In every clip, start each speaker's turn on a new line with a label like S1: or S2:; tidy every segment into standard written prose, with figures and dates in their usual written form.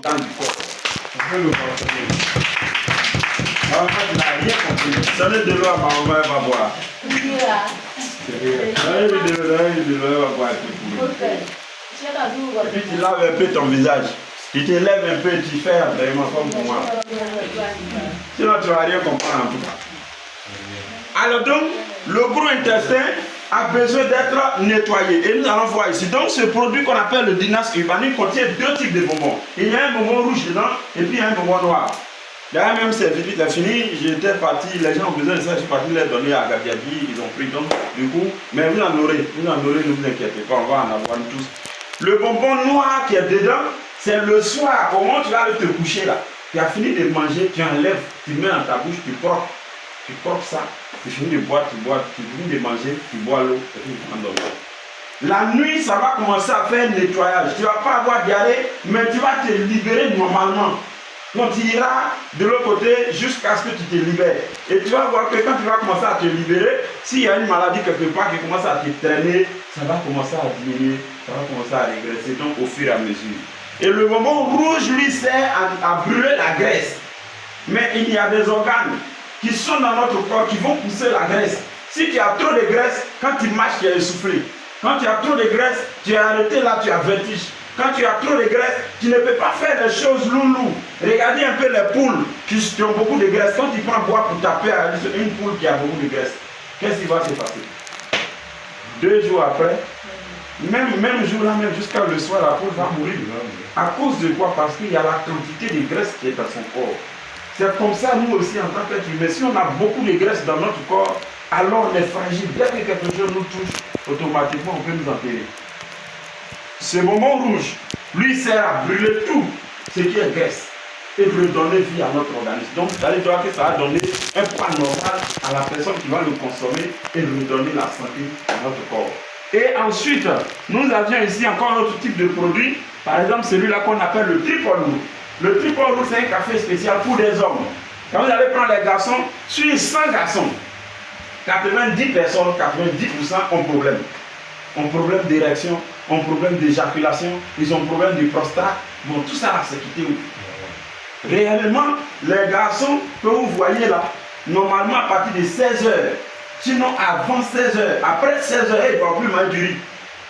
S1: organes du corps. On peut le contrôler. En fait, il n'a rien compris. Ça n'est de l'eau à ma maman, elle va boire. Donnez-lui de l'eau, elle va boire. Et puis tu laves un peu ton visage. Tu te lèves un peu, tu fais vraiment comme pour moi. Sinon, tu ne vas rien comprendre en tout cas. Alors donc, le gros intestin a besoin d'être nettoyé. Et nous allons voir ici. Donc, ce produit qu'on appelle le Dinas Urbani contient deux types de bonbons. Il y a un bonbon rouge dedans et puis il y a un bonbon noir. D'ailleurs, même c'est fini, j'étais parti, les gens ont besoin de ça, je suis parti les donner à Gabiadi, ils ont pris donc, du coup, mais vous en aurez, ne vous inquiétez pas, on va en avoir tous. Le bonbon noir qui est dedans, c'est le soir, au moment où tu vas aller te coucher là, tu as fini de manger, tu enlèves, tu mets dans ta bouche, tu propres ça, tu finis de boire, tu finis de manger, tu bois l'eau, et puis tu endormir. La nuit, ça va commencer à faire un nettoyage, tu ne vas pas avoir diarrhée, mais tu vas te libérer normalement. Donc tu iras de l'autre côté jusqu'à ce que tu te libères. Et tu vas voir que quand tu vas commencer à te libérer, s'il y a une maladie quelque part qui commence à te traîner, ça va commencer à diminuer, ça va commencer à régresser donc au fur et à mesure. Et le bonbon rouge lui sert à brûler la graisse. Mais il y a des organes qui sont dans notre corps qui vont pousser la graisse. Si tu as trop de graisse, quand tu marches, tu es essoufflé. Quand tu as trop de graisse, tu es arrêté là, tu as vertige. Quand tu as trop de graisse, tu ne peux pas faire des choses loulou. Regardez un peu les poules qui ont beaucoup de graisse. Quand tu prends bois pour taper à une poule qui a beaucoup de graisse, qu'est-ce qui va se passer? 2 jours après, même jour là, même jusqu'à le soir, la poule va mourir. À cause de quoi? Parce qu'il y a la quantité de graisse qui est dans son corps. C'est comme ça, nous aussi, en tant qu'être humain, si on a beaucoup de graisse dans notre corps, alors on est fragile. Dès que quelque chose nous touche, automatiquement, on peut nous enterrer. Ce bonbon rouge, lui sert à brûler tout ce qui est graisse et redonner vie à notre organisme. Donc, vous allez voir que ça va donner un poids normal à la personne qui va le consommer et redonner la santé à notre corps. Et ensuite, nous avions ici encore un autre type de produit, par exemple celui-là qu'on appelle le tripole rouge. Le tripole rouge, c'est un café spécial pour des hommes. Quand vous allez prendre les garçons, sur 100 garçons, 90 personnes, 90% ont problème. Ont problème d'érection, ont problème d'éjaculation, ils ont problème de prostate. Bon, tout ça, c'est quitté où? Réellement, les garçons que vous voyez là, normalement à partir de 16 heures, sinon avant 16 heures, après 16 heures, ils ne vont plus manger du riz.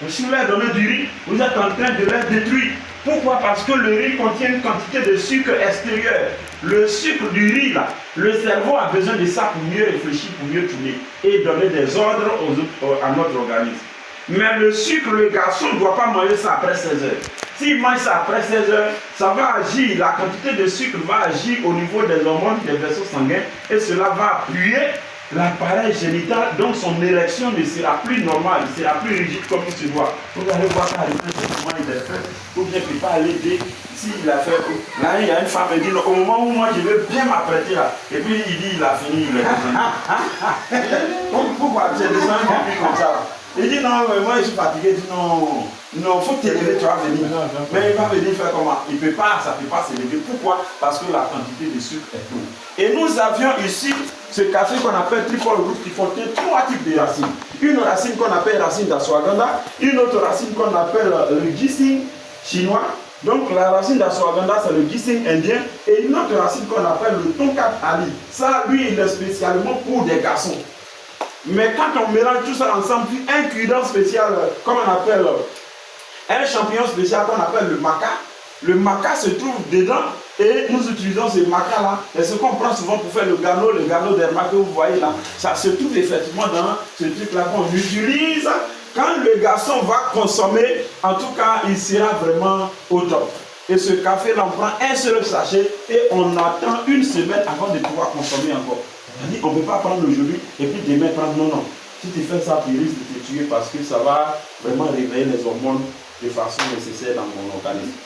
S1: Donc, si vous leur donnez du riz, vous êtes en train de les détruire. Pourquoi? Parce que le riz contient une quantité de sucre extérieur. Le sucre du riz, là, le cerveau a besoin de ça pour mieux réfléchir, pour mieux tourner et donner des ordres à notre organisme. Mais le sucre, le garçon ne doit pas manger ça après 16 heures. S'il mange ça après 16 heures, ça va agir, la quantité de sucre va agir au niveau des hormones, des vaisseaux sanguins, et cela va appuyer l'appareil génital, donc son érection ne sera plus normale, il sera plus rigide comme il se doit. Vous allez voir ça, comment il est fait, ou bien il ne peut pas aller dès s'il a fait. Là, il y a une femme qui dit, au moment où moi je vais bien m'apprêter là, et puis il dit, il a fini, il est descendu. Pourquoi tu es descendu comme ça? Il dit non, mais moi je suis fatigué. Il dit non, il faut t'élever, tu vas venir. Mais il va venir faire comment? Il ne peut pas, ça ne peut pas s'élever. Pourquoi? Parce que la quantité de sucre est trop. Et nous avions ici ce café qu'on appelle tripole rouge qui contient 3 types de racines. Une racine qu'on appelle racine d'ashwagandha, une autre racine qu'on appelle le ginseng chinois. Donc la racine d'ashwagandha c'est le ginseng indien et une autre racine qu'on appelle le tonkat ali. Ça, lui, il est spécialement pour des garçons. Mais quand on mélange tout ça ensemble, puis un cure-dent spécial, comme on appelle, un champignon spécial qu'on appelle le maca se trouve dedans et nous utilisons ce maca-là. Et ce qu'on prend souvent pour faire le galop d'herma que vous voyez là, ça se trouve effectivement dans ce truc-là qu'on utilise. Quand le garçon va consommer, en tout cas, il sera vraiment au top. Et ce café-là, on prend un seul sachet et on attend une semaine avant de pouvoir consommer encore. On ne peut pas prendre aujourd'hui et puis demain prendre. Non. Si tu fais ça, tu risques de te tuer parce que ça va vraiment réveiller les hormones de façon nécessaire dans ton organisme.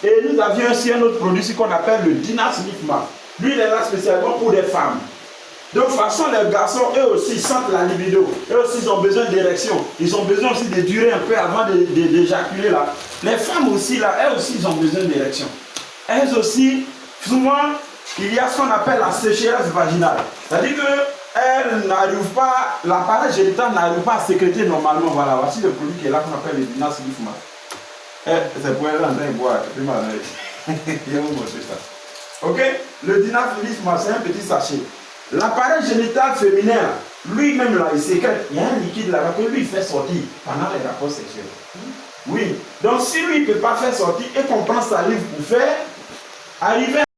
S1: Et nous avions aussi un autre produit qu'on appelle le Dinas Lifma. Lui, il est là spécialement pour les femmes. De toute façon, les garçons, eux aussi, sentent la libido. Eux aussi, ils ont besoin d'érection. Ils ont besoin aussi de durer un peu avant d'éjaculer là. Les femmes aussi, là, elles aussi, ils ont besoin d'érection. Elles aussi, souvent, il y a ce qu'on appelle la sécheresse vaginale. C'est-à-dire qu'elles n'arrivent pas, l'appareil génital n'arrive pas à sécréter normalement. Voilà, voici le produit qui est là qu'on appelle le Dinas Lifma. C'est pour elle en train de boire. Je vais vous montrer ça. Ok? Le dinaphilis, c'est un petit sachet. L'appareil génital féminin, lui-même là, il sécrète. Il y a un liquide là-bas que lui il fait sortir pendant les rapports sexuels. Oui. Donc si lui il ne peut pas faire sortir et qu'on prend salive pour faire, arriver